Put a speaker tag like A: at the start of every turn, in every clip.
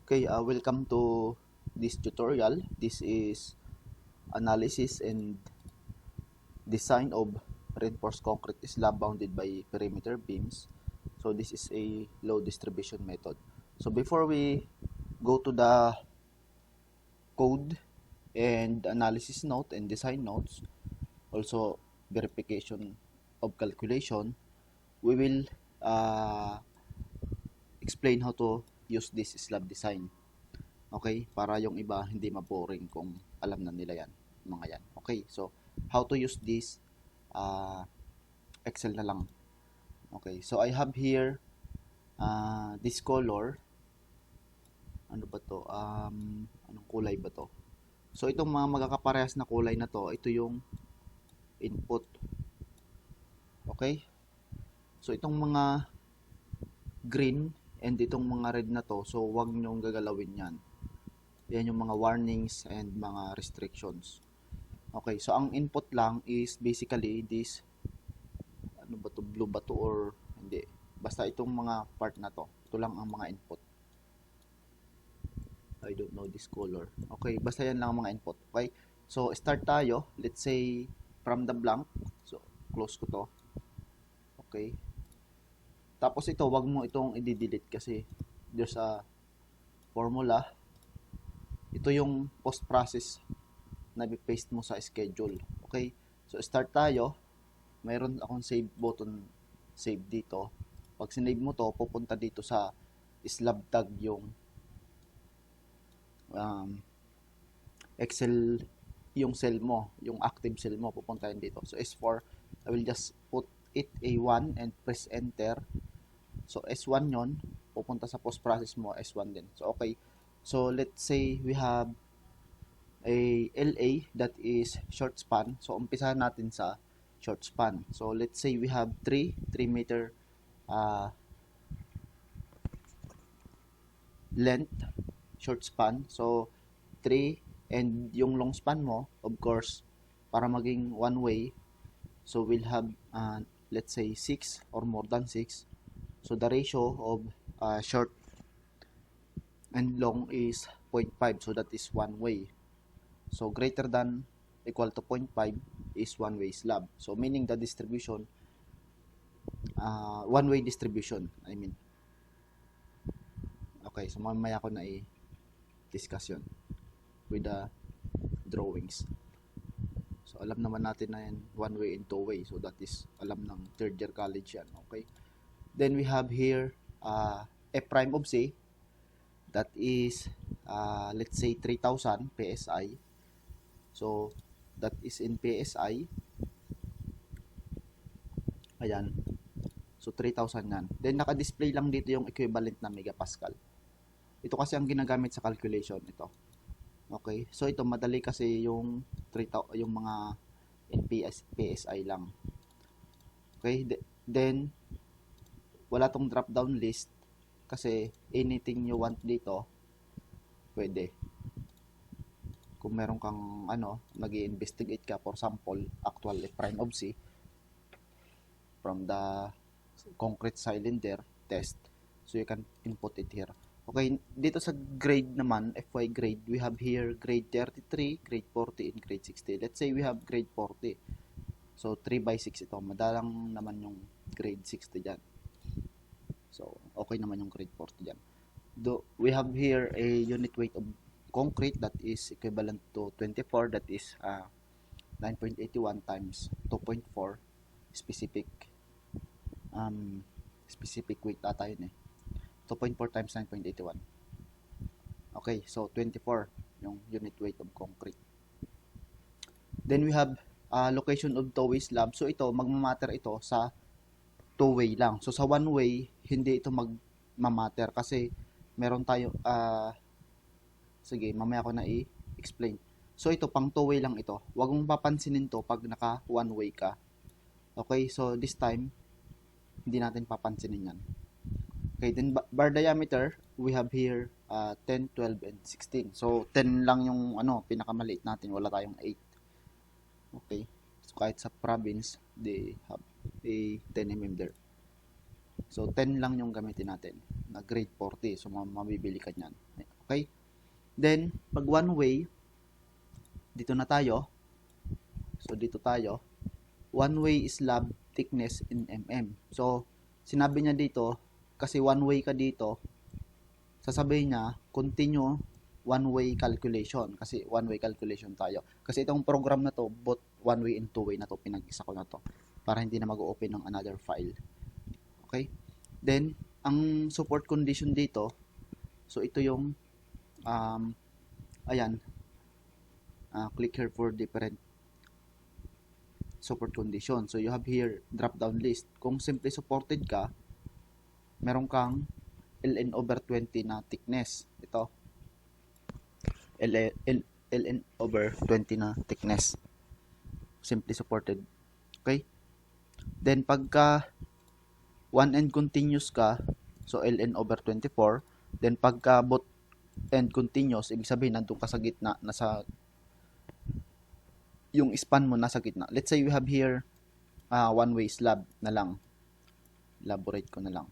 A: Okay, welcome to this tutorial. This is analysis and design of reinforced concrete slab bounded by perimeter beams. So this is a load distribution method. So before we go to the code and analysis note and design notes, also verification of calculation, we will explain how to use this slab design. Okay? Para yung iba hindi maboring kung alam na nila yan, mga yan. Okay? So, how to use this? Excel na lang. Okay? So, I have here this color. Ano ba to? Anong kulay ba to? So, itong mga magkakaparehas na kulay na to, ito yung input. Okay? So, itong mga green and itong mga red na to, so wag nyong gagalawin yan. Yan yung mga warnings and mga restrictions. Okay, so ang input lang is basically this, ano ba to, blue ba to or hindi. Basta itong mga part na to. Ito lang ang mga input. I don't know this color. Okay, basta yan lang ang mga input. Okay, so start tayo. Let's say from the blank. So, close ko to. Okay. Tapos ito, wag mo itong i-delete kasi there's a formula. Ito yung post-process na i-paste mo sa schedule. Okay? So, start tayo. Mayroon akong save button, save dito. Pag sinave mo to, pupunta dito sa slab tag yung Excel, yung cell mo, yung active cell mo, pupunta yun dito. So, S4, I will just put it A1 and press enter. So, S1 yon, pupunta sa post-process mo, S1 din. So, okay. So, let's say we have a LA that is short span. So, umpisahan natin sa short span. So, let's say we have 3 meter length short span. So, 3 and yung long span mo, of course, para maging one way, so we'll have let's say 6 or more than 6. So the ratio of short and long is 0.5, so that is one way. So greater than equal to 0.5 is one way slab. So meaning the distribution, one way distribution, I mean. Okay, so mamaya ko na i-discuss yun with the drawings. So alam naman natin na yan, one way and two way. So that is alam ng third year college yan. Okay. Then we have here F prime of C, that is let's say 3,000 PSI. So that is in PSI. Ayan. So 3,000 yan. Then naka-display lang dito yung equivalent na megapascal. Ito kasi ang ginagamit sa calculation ito. Okay? So ito madali kasi yung 3,000 yung mga in PSI lang. Okay? Then wala tong drop down list kasi anything you want dito pwede. Kung meron kang nag-i-investigate ka, for example, actual F prime of C from the concrete cylinder test, so you can input it here. Okay, dito sa grade naman, FY grade, we have here grade 33, grade 40, and grade 60. Let's say we have grade 40. So 3/6 ito, madalang naman yung grade 60 dyan. So, okay naman yung grade 40 dyan. We have here a unit weight of concrete that is equivalent to 24, that is 9.81 times 2.4 specific weight ata yun 2.4 times 9.81. Okay, so 24 yung unit weight of concrete. Then we have location of two-way slab. So ito, magmamatter ito sa two-way lang. So sa one-way, hindi ito magmamatter kasi meron tayo, sige, mamaya ko na i-explain. So ito, pang two-way lang ito. Huwag mong papansinin to pag naka one-way ka. Okay, so this time, hindi natin papansinin yan. Okay, then bar diameter, we have here 10, 12, and 16. So 10 lang yung pinakamaliit natin, wala tayong 8. Okay, so kahit sa province, they have a 10 mm there. So 10 lang yung gamitin natin na grade 40. So mabibili ka niyan. Okay? Then, pag one way, dito na tayo. So, dito tayo. One way slab thickness in mm. So, sinabi niya dito, kasi one way ka dito, sasabihin niya, continue one-way calculation. Kasi one-way calculation tayo. Kasi itong program na to, both one-way and two-way na to, pinag-isa ko na to. Para hindi na mag-open ng another file. Okay? Then, ang support condition dito, so ito yung, ayan, click here for different support condition. So, you have here drop-down list. Kung simply supported ka, meron kang ln over 20 na thickness. Ito. ln over 20 na thickness. Simply supported. Okay? Then, pagka one end continuous ka, so ln over 24. Then, pagka both end continuous, ibig sabihin, nandun ka sa gitna, nasa, yung span mo nasa gitna. Let's say we have here, one-way slab na lang. Elaborate ko na lang.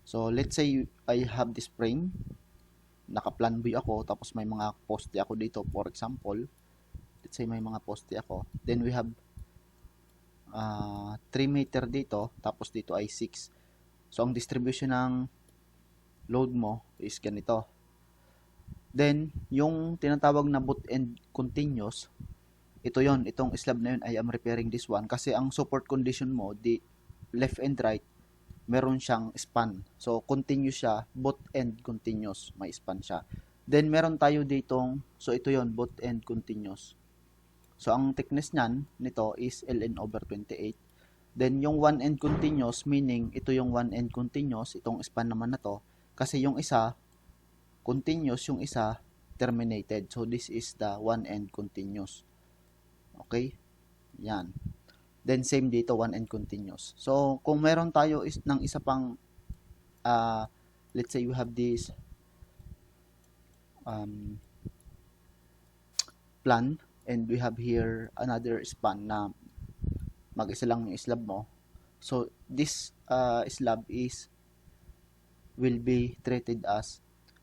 A: So, let's say I have this frame, naka-plan boy ako, tapos may mga poste ako dito, for example. Let's say may mga poste ako. Then we have 3 meter dito, tapos dito ay 6. So, ang distribution ng load mo is ganito. Then, yung tinatawag na both end continuous, ito yon, itong slab na yun, I am repairing this one. Kasi ang support condition mo, the left and right, meron siyang span. So, continuous siya, both end continuous, may span siya. Then, meron tayo ditong, so ito yon, both end continuous. So, ang thickness niyan, nito is ln over 28. Then, yung one end continuous, meaning, ito yung one end continuous, itong span naman na to, kasi yung isa, continuous, yung isa, terminated. So, this is the one end continuous. Okay? Yan. Then, same dito, one end continuous. So, kung meron tayo ng isa pang, let's say you have this plan, and we have here another span na mag-isa lang yung slab mo. So, this slab will be treated as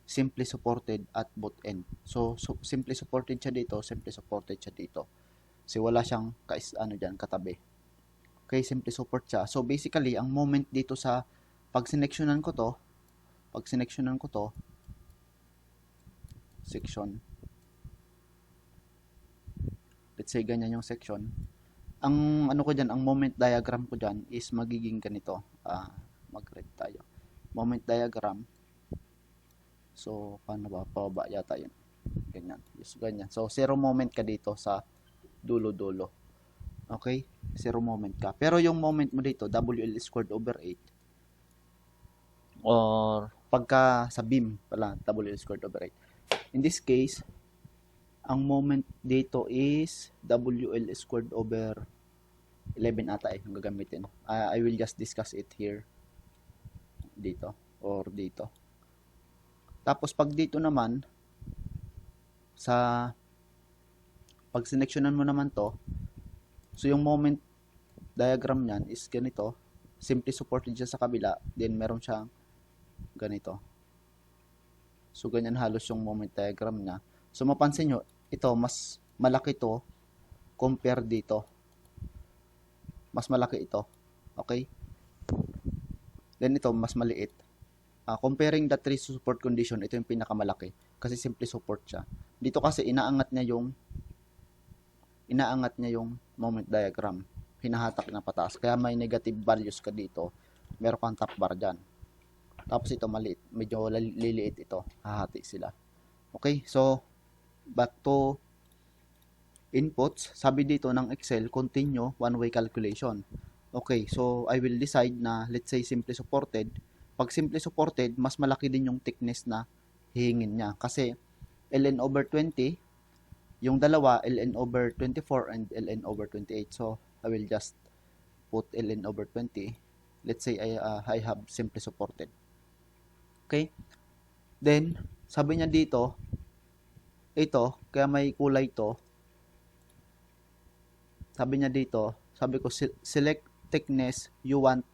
A: simply supported at both end. So simply supported siya dito, simply supported siya dito. Kasi wala siyang katabi. Okay, simply support siya. So basically, ang moment dito sa pag sinectionan ko to, section. Let's say ganyan yung section. Ang ang moment diagram ko diyan is magiging ganito. Mag-red tayo. Moment diagram. So, paano ba? Pababa yata yun. Ganyan. Yes, ganyan. So, zero moment ka dito sa dulo-dulo. Okay? Zero moment ka. Pero yung moment mo dito, WL squared over 8. Or, pagka sa beam pala, WL squared over 8. In this case, ang moment dito is WL squared over 11 ata ang gagamitin. I will just discuss it here. Dito. Or dito. Tapos pag dito naman, pag sinectionan mo naman to, so yung moment diagram niyan is ganito, simply supported siya sa kabila, then meron siyang ganito. So ganyan halos yung moment diagram niya. So mapansin nyo, ito mas malaki to compare dito. Mas malaki ito. Okay? Then ito mas maliit. Comparing the three support condition, ito yung pinakamalaki kasi simply support siya. Dito kasi inaangat niya yung moment diagram. Hinahatak na pataas. Kaya may negative values ka dito. Meron kang top bar dyan. Tapos ito maliit. Medyo liliit ito. Hahati sila. Okay, so back to inputs. Sabi dito ng Excel, continue one-way calculation. Okay, so I will decide na let's say simply supported. Pag simply supported, mas malaki din yung thickness na hihingin niya. Kasi ln over 20, yung dalawa, ln over 24 and ln over 28. So, I will just put ln over 20. Let's say I have simply supported. Okay? Then, sabi niya dito, ito, kaya may kulay to. Sabi niya dito, sabi ko, select thickness you want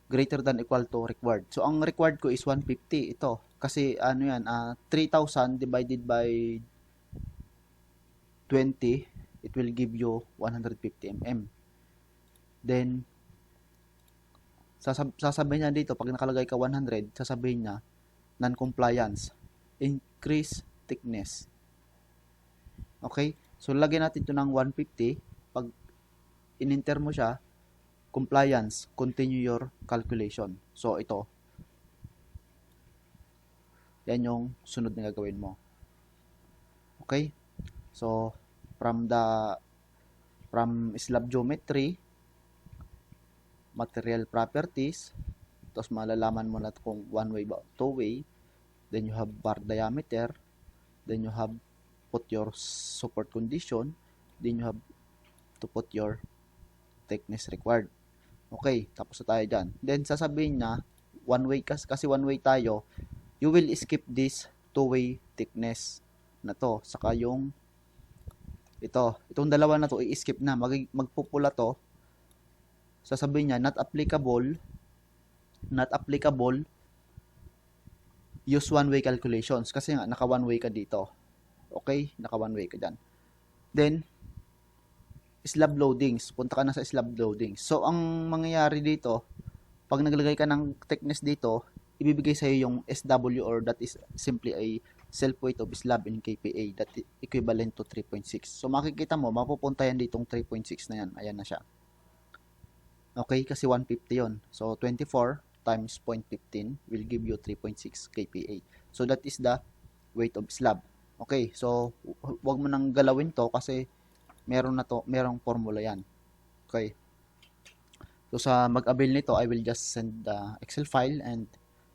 A: greater than equal to required. So, ang required ko is 150 ito. Kasi, ano yan, 3,000 divided by 20, it will give you 150 mm. Then, sasabihin niya dito, pag nakalagay ka 100, sasabihin niya, non-compliance, increase thickness. Okay? So, lagyan natin ito ng 150. Pag in-enter mo siya, compliance, continue your calculation. So, ito. Yan yung sunod na gagawin mo. Okay? So, from slab geometry, material properties, tapos malalaman mo na kung one way ba two way, then you have bar diameter, then you have put your support condition, then you have to put your thickness required. Okay, tapos na tayo dyan. Then sasabihin niya, one way kasi one way tayo, you will skip this two-way thickness na to, saka yung itong dalawa na to i-skip na, magpupula to. Sasabihin niya, not applicable, use one-way calculations. Kasi nga, naka one-way ka dito. Okay? Naka one-way ka dyan. Then, slab loadings. Punta ka na sa slab loadings. So, ang mangyayari dito, pag naglagay ka ng thickness dito, ibibigay sa'yo yung SW, or that is simply a self-weight of slab in KPA that is equivalent to 3.6. So, makikita mo, mapupunta yan ditong 3.6 na yan. Ayan na siya. Okay, kasi 150 yon. So, 24 times 0.15 will give you 3.6 kPa. So, that is the weight of slab. Okay, so, huwag mo nang galawin to kasi merong formula yan. Okay. So, sa mag-avail nito, I will just send the Excel file and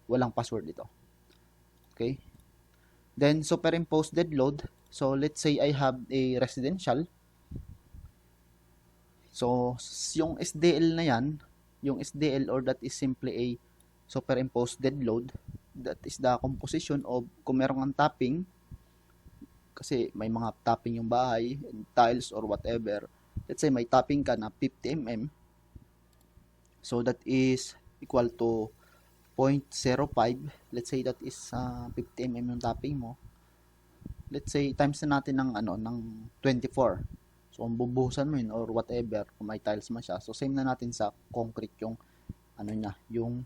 A: walang password dito. Okay. Then, superimpose dead load. So, let's say I have a residential. So, yung SDL na yan, yung SDL, or that is simply a superimposed dead load, that is the composition of, kung meron kang topping, kasi may mga topping yung bahay, tiles or whatever, let's say may topping ka na 50 mm, so that is equal to 0.05, let's say that is 50 mm yung topping mo, let's say times na natin ng 24. So, kung bubuhusan mo yun or whatever, kung may tiles man siya. So, same na natin sa concrete yung yung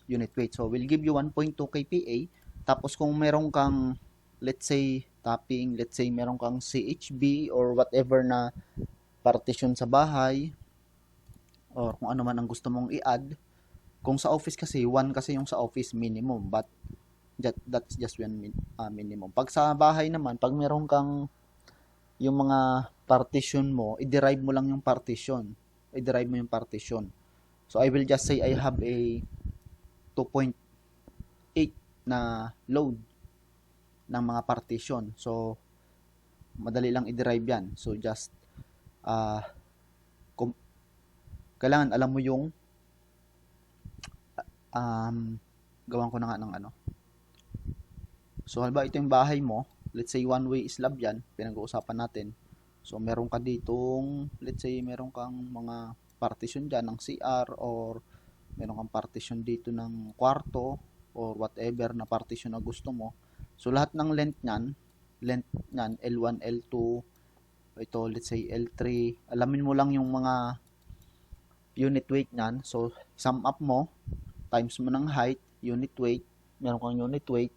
A: unit weight. So, we'll give you 1.2 kPa. Tapos, kung meron kang, let's say, topping, let's say, meron kang CHB or whatever na partition sa bahay, or kung ano man ang gusto mong i-add. Kung sa office kasi, 1 kasi yung sa office minimum, but that's just one minimum. Pag sa bahay naman, pag meron kang yung mga partition mo, i-derive mo lang yung partition. I-derive mo yung partition. So, I will just say I have a 2.8 na load ng mga partition. So, madali lang i-derive yan. So, just kailangan alam mo yung gawan ko na nga ng So, halimbawa ito yung bahay mo. Let's say one-way slab yan, pinag-uusapan natin. So, meron ka ditong, let's say, meron kang mga partition dyan ng CR, or meron kang partition dito ng kwarto, or whatever na partition na gusto mo. So, lahat ng length nyan, L1, L2, ito, let's say, L3, alamin mo lang yung mga unit weight nyan. So, sum up mo, times mo ng height, unit weight, meron kang unit weight,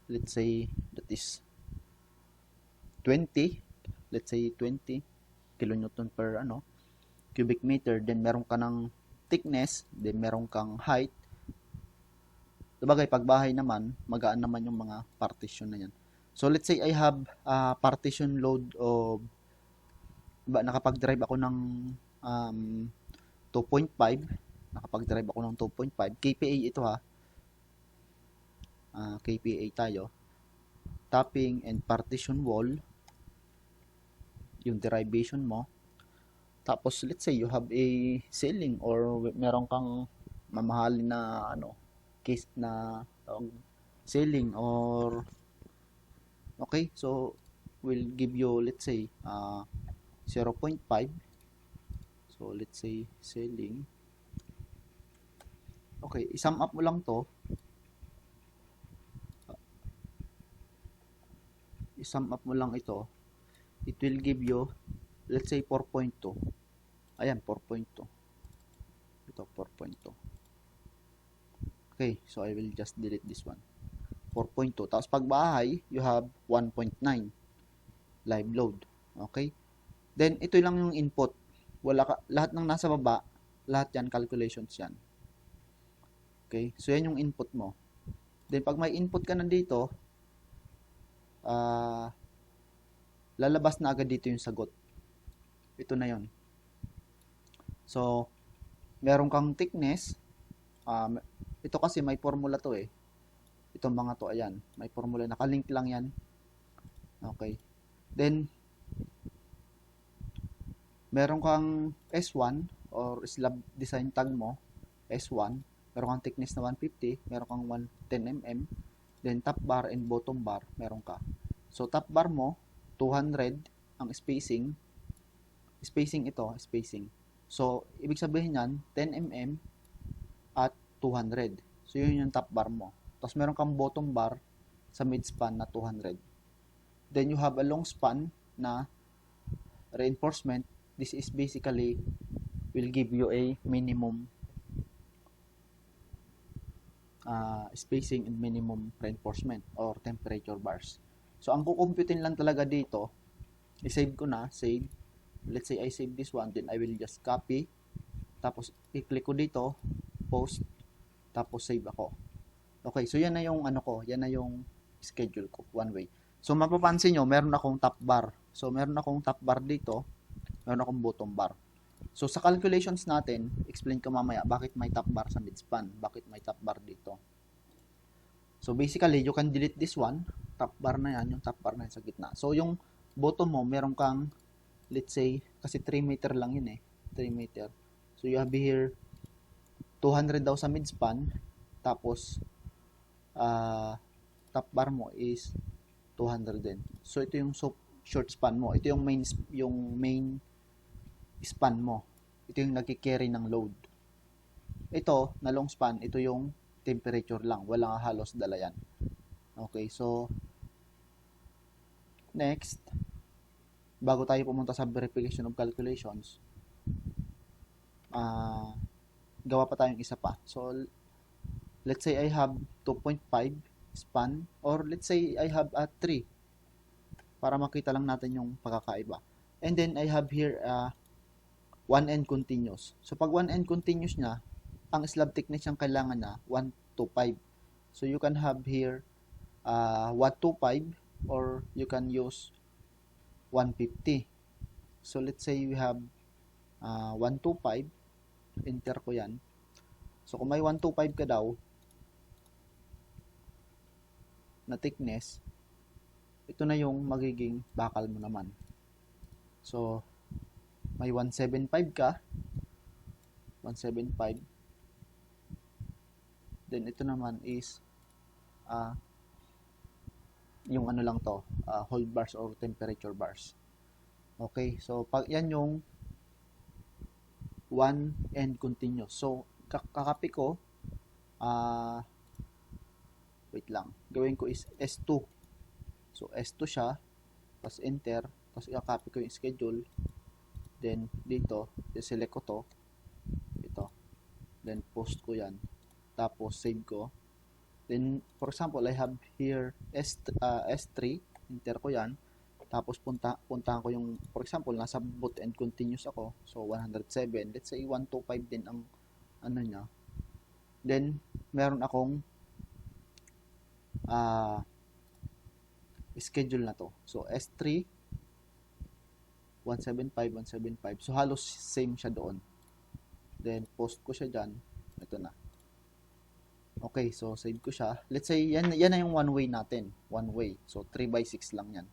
A: let's say, that is 20, let's say 20 kilonewton per cubic meter, then meron ka ng thickness, then meron kang height. Sabagay, pag bahay naman, magaan naman yung mga partition na yan. So, let's say I have partition load of, nakapag-drive ako ng 2.5, nakapag-drive ako ng 2.5, KPA ito ha, KPA tayo, topping and partition wall, yung derivation mo. Tapos, let's say, you have a ceiling or meron kang mamahalin na case na ceiling or okay, so we'll give you, let's say, 0.5. So, let's say ceiling Okay, i-sum up mo lang to. I-sum up mo lang ito. It will give you, let's say, 4.2. Ayan, 4.2. Ito, 4.2. Okay, so I will just delete this one. 4.2. Tapos pag bahay, you have 1.9 live load. Okay? Then, ito lang yung input. Lahat ng nasa baba, lahat yan, calculations yan. Okay? So, yan yung input mo. Then, pag may input ka nandito, lalabas na agad dito yung sagot. Ito na yon. So, meron kang thickness. Ito kasi may formula to eh. Itong mga to, ayan. May formula. Nakalink lang yan. Okay. Then, meron kang S1 or slab design tag mo, S1. Meron kang thickness na 150. Meron kang 110 mm. Then, top bar and bottom bar, meron ka. So, top bar mo, 200 ang spacing. Spacing ito, spacing. So, ibig sabihin yan, 10 mm at 200. So, yun yung top bar mo. Tapos, meron kang bottom bar sa mid span na 200. Then, you have a long span na reinforcement. This is basically will give you a minimum spacing and minimum reinforcement or temperature bars. So, ang kukumputin lang talaga dito, i-save ko na, save. Let's say I save this one, then I will just copy. Tapos, i-click ko dito, post, tapos save ako. Okay, so yan na yung ano ko, yan na yung schedule ko, one way. So, mapapansin nyo, meron akong top bar. So, meron akong top bar dito, meron akong bottom bar. So, sa calculations natin, explain ko mamaya bakit may top bar sa midspan, bakit may top bar dito. So, basically, you can delete this one, top bar na yan, yung top bar na yan sa gitna. So, yung bottom mo, meron kang, let's say, kasi 3 meter lang yun eh, 3 meter. So, you have here, 200 daw sa midspan, tapos, top bar mo is 200 din. So, ito yung short span mo. Ito yung main span mo. Ito yung nagki-carry ng load. Ito, na long span, ito yung temperature lang. Walang halos dala yan. Okay, so, next, bago tayo pumunta sa verification of calculations, gawa pa tayong isa pa. So, let's say I have 2.5 span, or let's say I have a 3 para makita lang natin yung pagkakaiba. And then I have here 1N continuous. So pag 1N continuous na, ang slab thickness yung kailangan na 125. So you can have here 125 or you can use 150. So let's say we have 125, enter ko yan. So kung may 125 ka daw na thickness, ito na yung magiging bakal mo naman. So may 175 ka, 175, then ito naman is yung ano lang to, hold bars or temperature bars. Okay, so pag yan yung 1N continuous. So kakapi ko, wait lang, gawin ko is S2. So S2 siya, tapos enter, tapos i-copy ko yung schedule, then dito, select ko to, ito, then post ko yan, tapos save ko. Then for example, I have here S3, enter ko yan, tapos puntahan ko yung, for example, nasa boot and continuous ako, so 107, let's say 125 din ang ano niya. Then meron akong schedule na to. So S3 175, 175. So halos same siya doon. Then post ko siya diyan. Ito na. Okay, so save ko siya. Let's say yan na yung one way natin. One way. So 3x6 lang yan.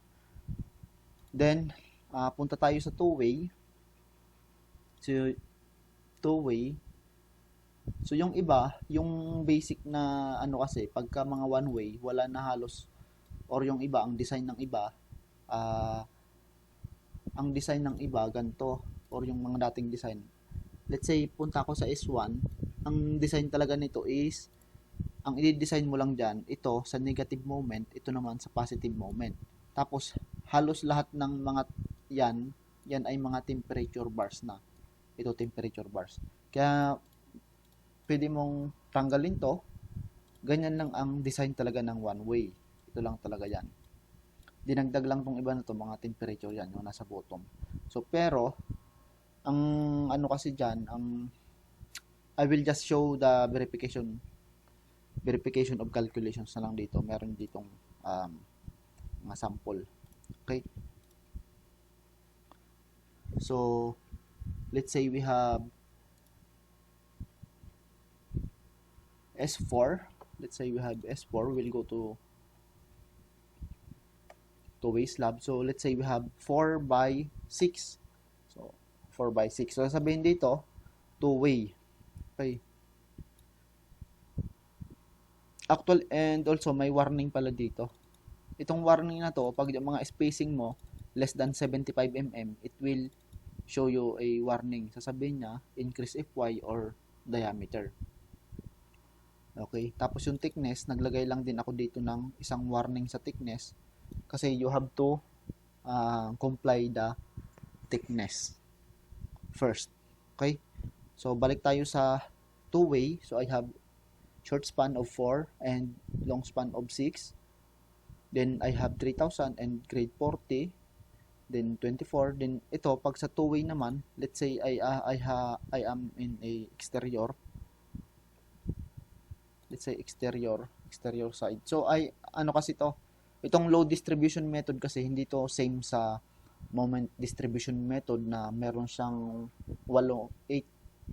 A: Then punta tayo sa two way. So two way. So yung iba, yung basic na ano kasi, pagka mga one way, wala na halos, or yung iba, ang design ng iba, ganito, or yung mga dating design. Let's say, punta ako sa S1, ang design talaga nito is, ang i-design mo lang dyan, ito sa negative moment, ito naman sa positive moment. Tapos, halos lahat ng mga yan ay mga temperature bars na. Ito, temperature bars. Kaya, pwede mong tanggalin to. Ganyan lang ang design talaga ng one way. Ito lang talaga yan. Dinagdag lang tong iba na to, mga temperature yan, yung nasa bottom. So, pero, ang ano kasi dyan, I will just show the verification of calculations na lang dito. Meron ditong mga sample. Okay? So, let's say we have S4. Let's say we have S4. We'll go to two-way slab. So, let's say we have 4 by 6. So, 4 by 6. So, sabihin dito, two-way. Okay. Actual, and also may warning pala dito. Itong warning na to, pag yung mga spacing mo less than 75 mm, it will show you a warning. Sasabihin niya, increase FY or diameter. Okay, tapos yung thickness, naglagay lang din ako dito ng isang warning sa thickness kasi you have to comply the thickness first. Okay, so balik tayo sa two-way. So I have short span of 4 and long span of 6. Then I have 3,000 and grade 40. Then 24. Then ito, pag sa two-way naman, let's say I am in a exterior. Let's say exterior side. So ano kasi to? Itong load distribution method kasi hindi to same sa moment distribution method na meron siyang 8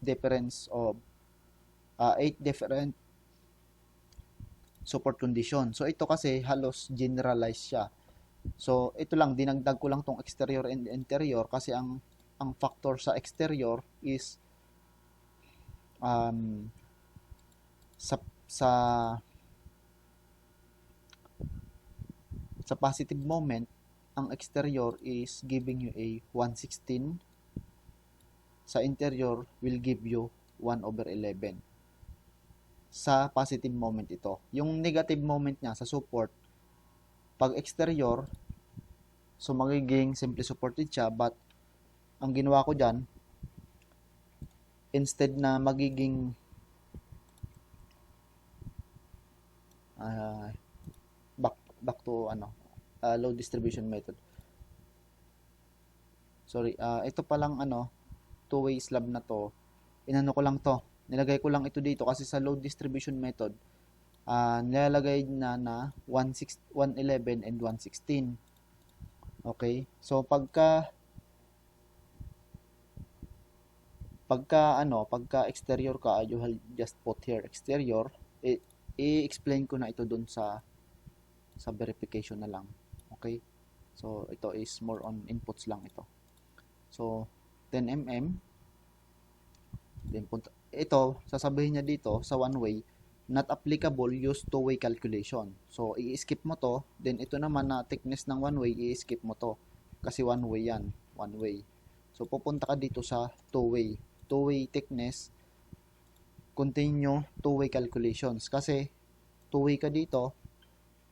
A: difference of 8 different support condition. So ito kasi halos generalized siya. So ito lang, dinagdag ko lang tong exterior and interior kasi ang factor sa exterior is sa positive moment, ang exterior is giving you a 1/16. Sa interior will give you 1/11. Sa positive moment ito. Yung negative moment niya sa support, pag exterior, so magiging simply supported siya, but ang ginawa ko dyan, instead na magiging back to load distribution method. Sorry, ito palang two-way slab na to. Inano ko lang to. Nilagay ko lang ito dito kasi sa load distribution method, nilalagay na 111 and 116. Okay? So pagka exterior ka, you will just put here exterior. I-explain ko na ito dun sa verification na lang. Okay? So ito is more on inputs lang ito. So 10 mm. Then ito, sasabihin niya dito sa one way, not applicable, use two-way calculation. So i-skip mo to, then ito naman na thickness ng one way, i-skip mo to. Kasi one way yan, one way. So pupunta ka dito sa two-way. Two-way thickness, continue two-way calculations. Kasi two-way ka dito,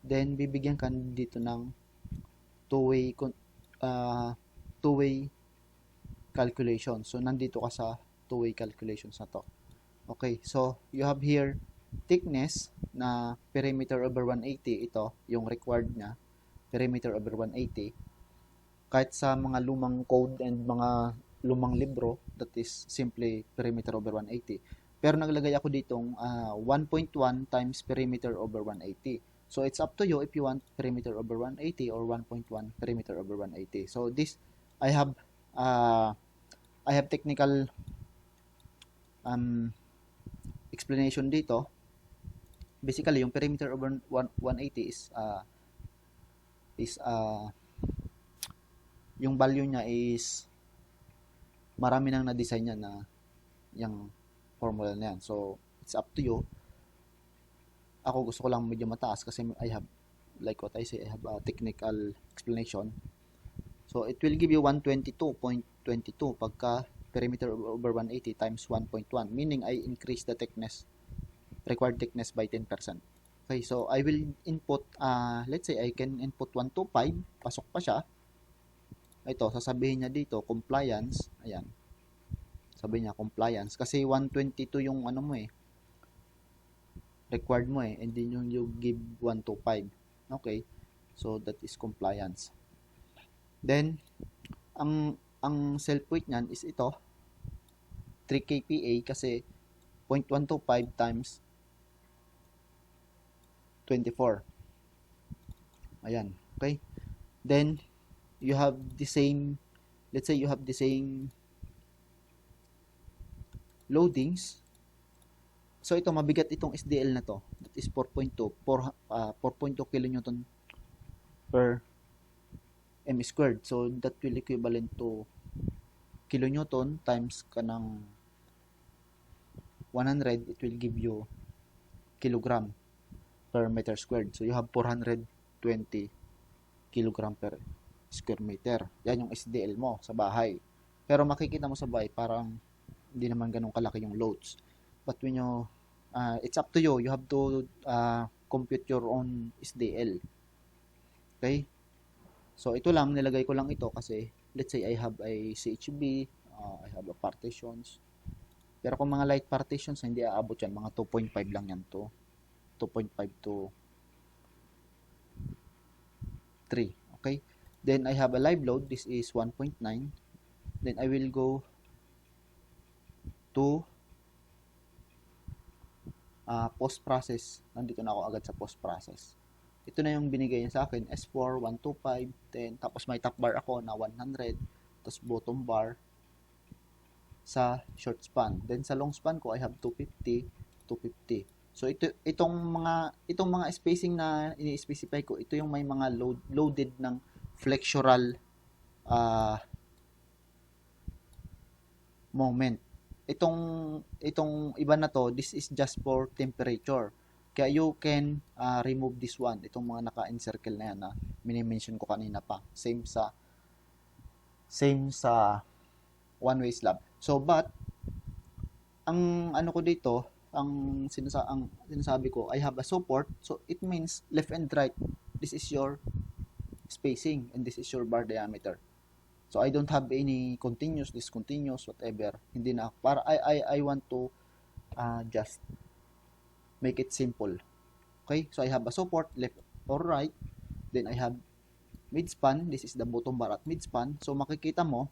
A: then bibigyan ka dito ng two-way calculation. So nandito ka sa two-way calculations na to. Okay, so you have here thickness na perimeter over 180. Ito yung required niya, perimeter over 180. Kahit sa mga lumang code and mga lumang libro, that is simply perimeter over 180. Pero naglagay ako ditong 1.1 times perimeter over 180. So it's up to you if you want perimeter over 180 or 1.1 perimeter over 180. So this I have technical explanation dito. Basically yung perimeter over 180 is yung value niya is marami nang na-design niya na yung formula na yan. So it's up to you. Ako gusto ko lang medyo mataas kasi I have, like what I say, I have a technical explanation. So it will give you 122.22 pagka perimeter over 180 times 1.1, meaning I increase the thickness, required thickness by 10%. Okay, so I will input, let's say I can input 125, pasok pa siya. Ito, sasabihin niya dito, compliance, ayan. Sabi niya, compliance, kasi 122 yung ano mo required mo and then yung you give 125. Okay, so that is compliance. Then, ang self weight niyan is ito, 3 kPa kasi 0.125 times 24. Ayan, okay? Then, you have the same, let's say you have the same loadings. So, ito, mabigat itong SDL na to. That is 4.2 kilonewton per m squared. So, that will equivalent to kilonewton times kanang 100, it will give you kilogram per meter squared. So, you have 420 kilogram per square meter. Yan yung SDL mo sa bahay. Pero makikita mo sa bahay, parang hindi naman ganun kalaki yung loads. But when you, it's up to you. You have to compute your own SDL. Okay? So, ito lang, nilagay ko lang ito kasi, let's say I have a CHB, I have a partitions. Pero kung mga light partitions, hindi aabot yan. Mga 2.5 lang yan to. 2.5 to 3. Okay? Then, I have a live load. This is 1.9. Then, I will go to post-process. Nandito na ako agad sa post-process. Ito na yung binigay niya sa akin. S4, 125, 10. Tapos may top bar ako na 100. Tapos bottom bar sa short span. Then sa long span ko, I have 250, 250. So itong mga spacing na ini-specify ko, ito yung may mga loaded ng flexural moment. Itong iba na to, this is just for temperature. Kaya you can remove this one. Itong mga naka-encircle na yan na mini-mention ko kanina pa. Same sa one-way slab. So, but, ang ano ko dito, ang sinasabi ko, I have a support. So, it means left and right. This is your spacing and this is your bar diameter. So, I don't have any continuous, discontinuous, whatever. Hindi na. Para I want to just make it simple. Okay? So, I have a support, left or right. Then, I have mid-span. This is the bottom bar at mid-span. So, makikita mo,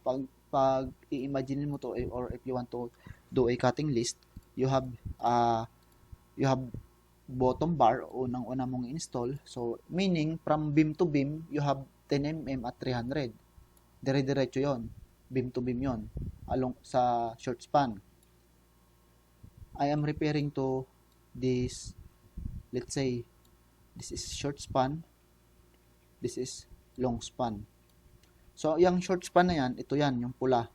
A: pag i-imagine mo to, or if you want to do a cutting list, you have bottom bar, unang-una mong install. So, meaning, from beam to beam, you have 10 mm at 300. Dire-diretso yon, beam to beam yon, along sa short span. I am referring to this, let's say, this is short span, this is long span. So, yung short span na yan, ito yan, yung pula.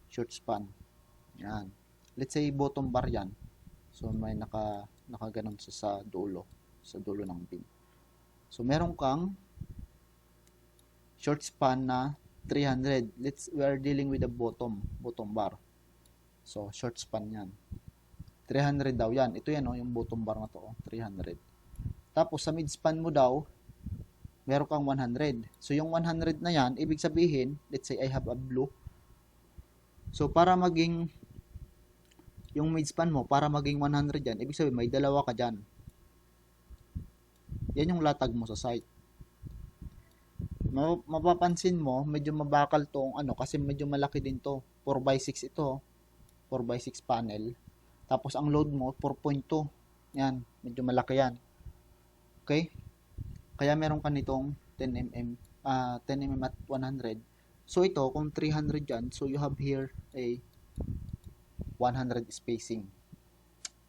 A: Short span. Yan. Let's say, bottom bar yan. So, may nakaganon sa dulo ng beam. So, meron kang short span na 300. We are dealing with the bottom bar. So, short span yan. 300 daw yan. Ito yan, yung bottom bar na to, 300. Tapos, sa mid span mo daw, meron kang 100. So, yung 100 na yan, ibig sabihin, let's say I have a blue. So, para maging, yung mid span mo, para maging 100 yan, ibig sabihin, may dalawa ka dyan. Yan yung latag mo sa site. Mapapansin mo, medyo mabakal tong kasi medyo malaki din to. 4x6 ito. 4x6 panel. Tapos ang load mo 4.2. Yan, medyo malaki yan. Okay? Kaya meron ka nitong 10 mm at 100. So ito, kung 300 yan, so you have here a 100 spacing.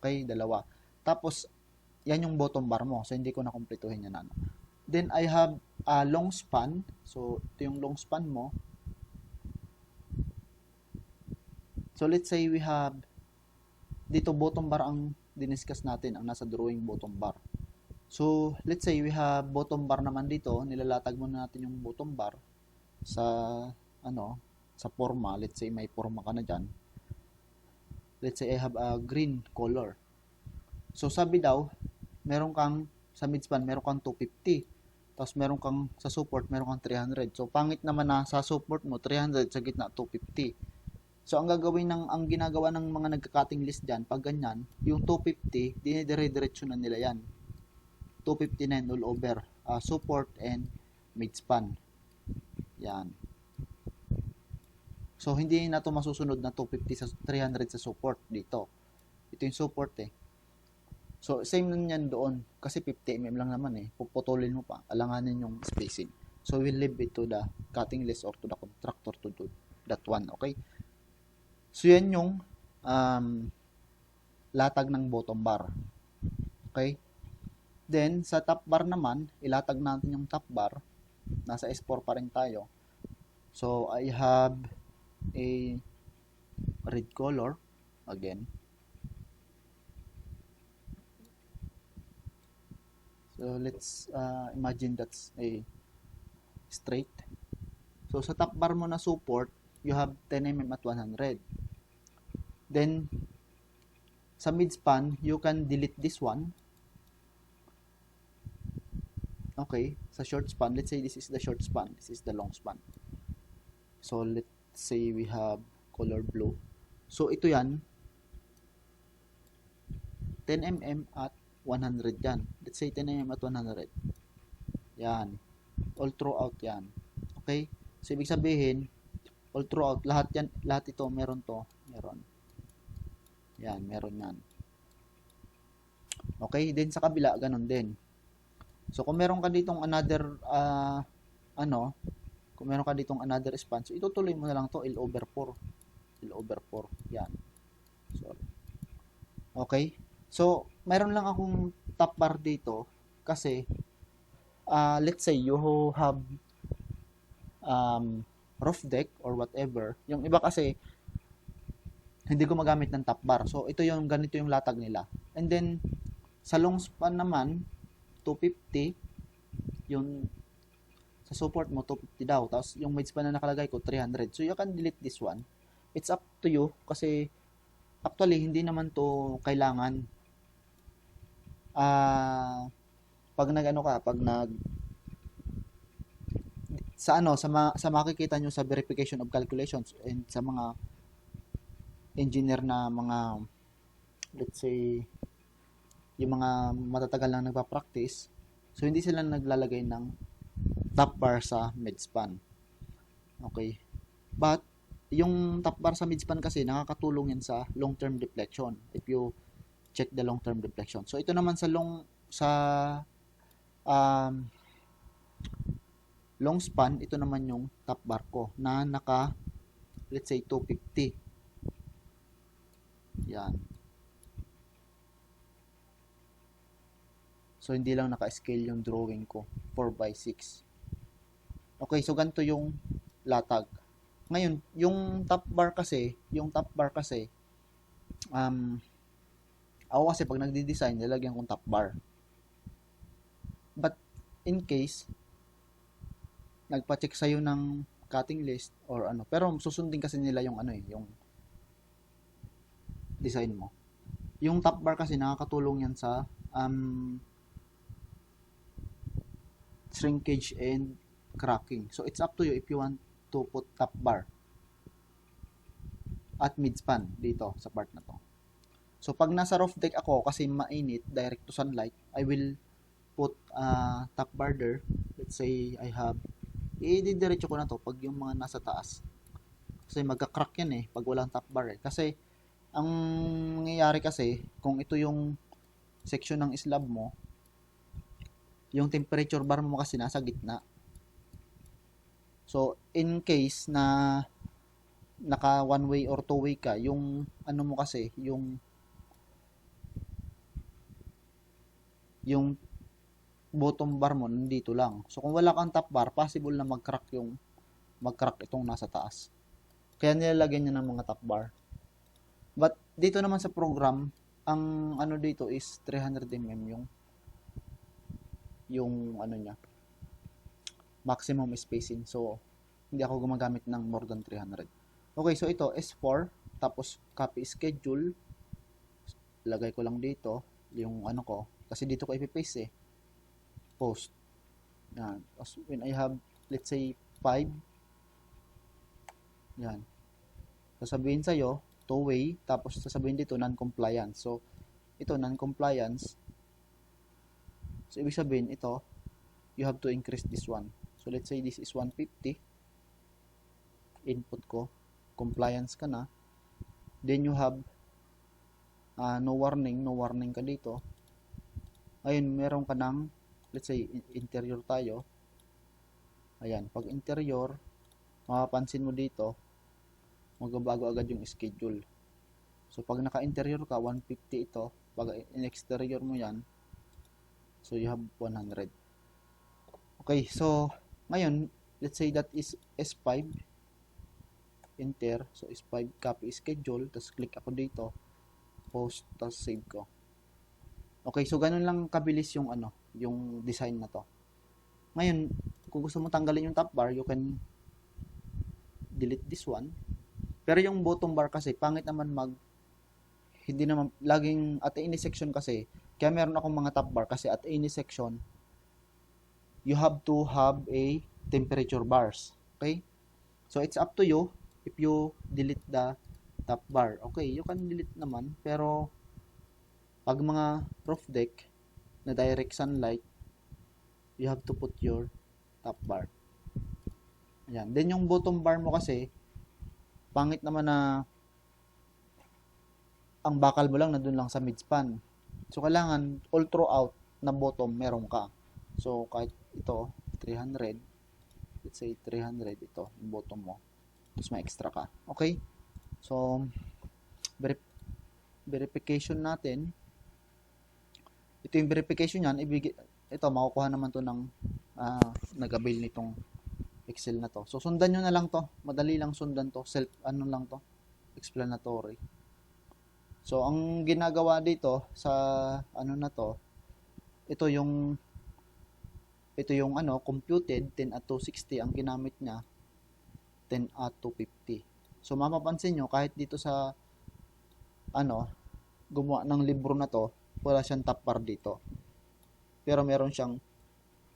A: Okay, dalawa. Tapos yan yung bottom bar mo. So hindi ko na kumpletuhin yan Then I have a long span. So, ito yung long span mo. So, let's say we have dito bottom bar ang diniscuss natin, ang nasa drawing bottom bar. So, let's say we have bottom bar naman dito. Nilalatag muna natin yung bottom bar sa sa forma. Let's say may forma ka na dyan. Let's say I have a green color. So sabi daw, meron kang sa midspan, meron kang 250. Tapos meron kang sa support, meron kang 300. So pangit naman na sa support mo 300, sa gitna 250. So ang ginagawa ng mga nagka-cutting list diyan, pag ganyan, yung 250, dinidire-diretso na nila yan. 259 all over support and midspan. Yan. So hindi na to masusunod na 250 sa 300 sa support dito. Ito yung support eh. So same nun yan doon kasi 50 mm lang naman eh. Puputulin mo pa, alanganin yung spacing. So we'll leave it to the cutting list or to the contractor to do that one, okay? So yan yung latag ng bottom bar. Okay? Then sa top bar naman, ilatag natin yung top bar. Nasa S4 pa rin tayo. So I have a red color again. So let's imagine that's a straight. So sa top bar mo na support, you have 10 mm at 100. Then sa midspan, you can delete this one. Okay, sa short span, let's say this is the short span, this is the long span. So let's say we have color blue. So ito yan, 10 mm at 100 yan. Let's say 10 mm at 100. Yan. All throughout yan. Okay? So ibig sabihin, all throughout, lahat yan, lahat ito, meron to, meron. Yan, meron yan. Okay? Then sa kabila, ganun din. So kung meron ka ditong another, kung meron ka ditong another span, so itutuloy mo na lang to L over 4. L over 4. Yan. Sorry. Okay? So, meron lang akong top bar dito kasi let's say you have roof deck or whatever. Yung iba kasi hindi gumagamit ng top bar. So, ito yung ganito yung latag nila. And then, sa long span naman, 250. Yung sa support mo, 250 daw. Tapos, yung midspan na nakalagay ko, 300. So, you can delete this one. It's up to you kasi actually, hindi naman to kailangan pag sa makikita nyo sa verification of calculations and sa mga engineer na mga, let's say, yung mga matatagal lang nagpa-practice, so hindi sila naglalagay ng top bar sa midspan. Okay? But, yung top bar sa midspan kasi nakakatulong yan sa long-term deflection if you check the long-term deflection. So, ito naman sa long span, ito naman yung top bar ko na naka, let's say, 250. Yan. So, hindi lang naka-scale yung drawing ko. 4x6. Okay, so ganito yung latag. Ngayon, yung top bar kasi, ako kasi pag nagdi-design, nilagyan kong top bar. But, in case, nagpa-check sa'yo ng cutting list or ano, pero susundin kasi nila yung yung design mo. Yung top bar kasi nakakatulong yan sa shrinkage and cracking. So, it's up to you if you want to put top bar at midspan dito sa part na to. So, pag nasa roof deck ako, kasi mainit, direct to sunlight, I will put top bar there. Let's say, I have, i-diretso ko na to pag yung mga nasa taas. Kasi magka-crack yan pag walang top bar Kasi, ang nangyayari kasi, kung ito yung section ng slab mo, yung temperature bar mo kasi nasa gitna. So, in case na naka one way or two way ka, yung mo kasi, yung bottom bar mo nandito lang. So kung wala kang top bar, possible na mag-crack itong nasa taas. Kaya nilalagyan niya ng mga top bar. But dito naman sa program, ang dito is 300 mm yung niya. Maximum spacing. So Hindi ako gumagamit ng more than 300. Okay, so ito S4, tapos copy schedule. Lagay ko lang dito yung ano ko kasi dito ko ipipaste post. Yan. When I have, let's say, 5, yan. Sasabihin sa'yo, two-way, tapos sasabihin dito, non-compliance. So, ito, non-compliance. So, ibig sabihin, ito, you have to increase this one. So, let's say this is 150. Input ko. Compliance ka na. Then, you have no warning. No warning ka dito. Ayun, meron ka ng, let's say, interior tayo. Ayan, pag interior, mapapansin mo dito, magbabago agad yung schedule. So, pag naka-interior ka, 150 ito. Pag in-exterior mo yan, so you have 100. Okay, so, ngayon, let's say that is S5. Enter. So, S5, copy schedule. Tapos, click ako dito. Post, tapos save ko. Okay, so ganun lang kabilis yung ano, yung design na to. Ngayon, kung gusto mo tanggalin yung top bar, you can delete this one. Pero yung bottom bar kasi, pangit naman hindi naman, laging at any section kasi, kaya meron akong mga top bar kasi at any section, you have to have a temperature bars. Okay? So, it's up to you if you delete the top bar. Okay, you can delete naman, pero pag mga roof deck na direct sunlight, you have to put your top bar. Ayan. Then yung bottom bar mo kasi, pangit naman na ang bakal mo lang na dun lang sa midspan. So, kailangan all throughout na bottom meron ka. So, kahit ito, 300, let's say 300, ito, yung bottom mo. Tapos may extra ka. Okay? So, verification natin. Ito yung verification yan. Ito, makukuha naman to ng nag-avail nitong Excel na to. So, sundan nyo na lang to. Madali lang sundan to. Lang to. Explanatory. So, ang ginagawa dito sa na to, ito yung computed 10 at 260 ang ginamit niya 10 at 250. So, mapapansin nyo kahit dito sa gumawa ng libro na to, wala siyang top bar dito. Pero meron siyang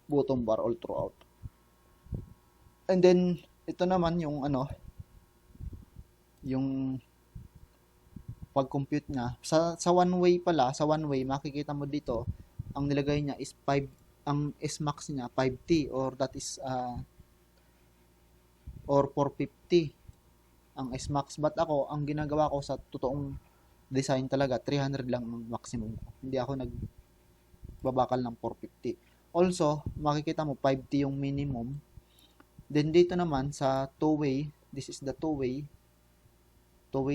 A: bottom bar all throughout. And then, ito naman yung yung pag-compute niya. Sa one way pala, sa one way, makikita mo dito, ang nilagay niya is 5, ang S-max niya, 5T, or that is, or 450, ang S-max. But ako, ang ginagawa ko sa totoong design talaga, 300 lang ang maximum ko. Hindi ako nagbabakal ng 450. Also, makikita mo, 5T yung minimum. Then, dito naman, sa two-way, this is the two-way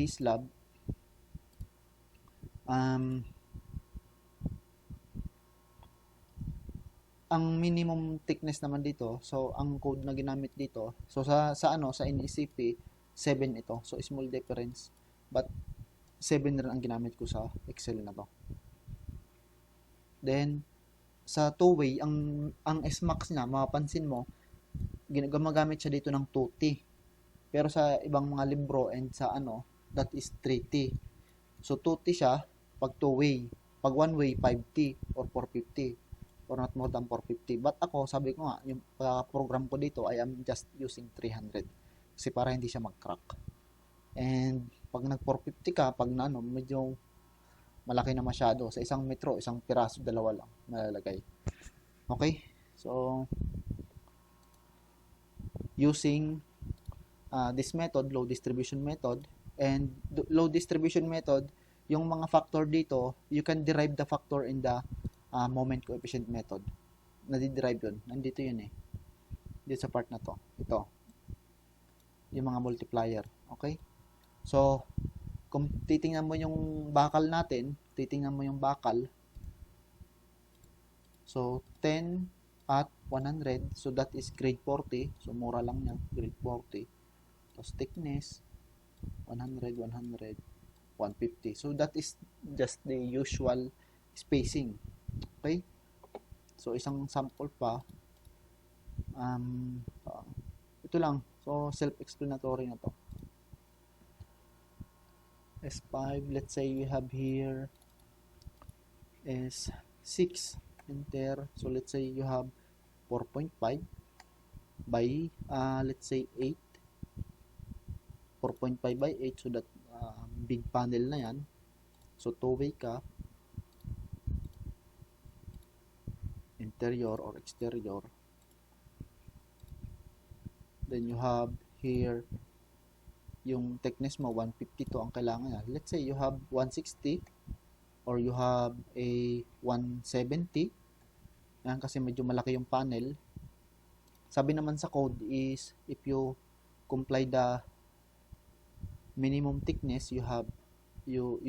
A: slab. Ang minimum thickness naman dito, so ang code na ginamit dito, so sa NECP 7 ito, so small difference, but 7 rin ang ginamit ko sa Excel na to. Then sa two-way, ang S-max niya, mapapansin mo, gumagamit siya dito ng 2T, pero sa ibang mga libro and sa that is 3T. So 2T siya pag two-way, pag one-way 5T or 450 or not more than 450. But ako, sabi ko nga, yung program ko dito, I am just using 300 kasi para hindi siya mag-crack. And pag nag 450 ka, pag medyo malaki na masyado, sa isang metro, isang piraso, dalawa lang malalagay. Okay? So using this method, low distribution method, and low distribution method, yung mga factor dito, you can derive the factor in the moment coefficient method. Nadi-derive yun. Nandito yun eh. Dito sa part na to. Ito. Yung mga multiplier. Okay? So, kung titingnan mo yung bakal natin, so 10 at 100, so that is grade 40. So, mura lang yan. Grade 40. Tapos thickness, 100, 150. So, that is just the usual spacing. Okay? So, isang sample pa. Ito lang. So, self-explanatory na to. S5, let's say we have here S6, enter. So, let's say you have 4.5 by, let's say 8. 4.5 by 8, so that big panel na yan. So, two-way ka. Interior or exterior. Then you have here yung thickness mo 152 ang kailangan niya. Let's say you have 160 or you have a 170. Yan kasi medyo malaki yung panel. Sabi naman sa code is if you comply the minimum thickness, you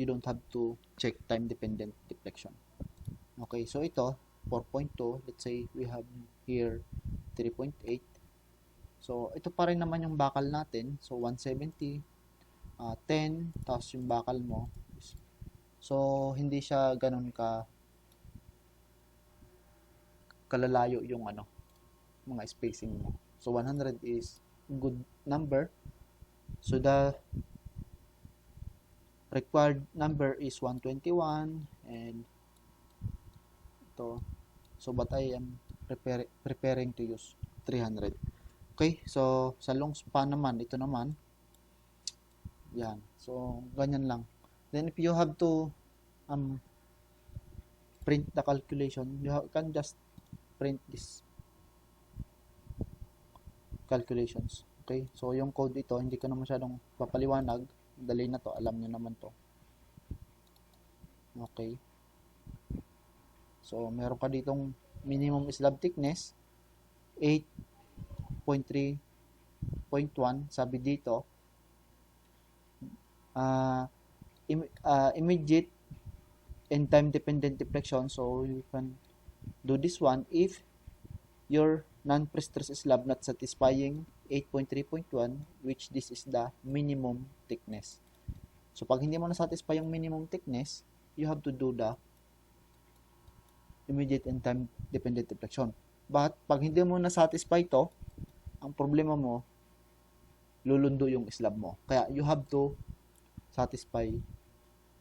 A: don't have to check time dependent deflection. Okay, so ito 4.2, let's say we have here 3.8. So, ito pa rin naman yung bakal natin. So, 170, 10, tapos yung bakal mo. So, hindi siya ganun kalalayo yung mga spacing mo. So, 100 is good number. So, the required number is 121 and ito. So, but I am preparing to use 300. Okay, so sa long span naman, ito naman, yan. So, ganyan lang. Then, if you have to print the calculation, you can just print this calculations. Okay, so yung code ito, hindi ko na masyadong papaliwanag. Dali na to, alam nyo naman to. Okay. So, meron ka ditong minimum slab thickness, 8.3.1, sabi dito, immediate and time dependent deflection. So you can do this one if your non-prestressed slab not satisfying 8.3.1, which this is the minimum thickness. So pag hindi mo na-satisfy yung minimum thickness, you have to do the immediate and time dependent deflection. But pag hindi mo na-satisfy to, ang problema mo, lulundo yung slab mo. Kaya you have to satisfy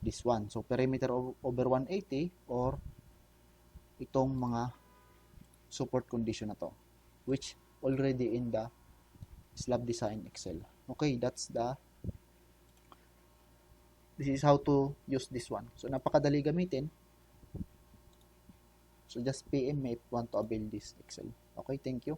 A: this one. So perimeter over 180 or itong mga support condition na to, which already in the slab design Excel. Okay, this is how to use this one. So napakadali gamitin. So just PM me if you want to avail this Excel. Okay, thank you.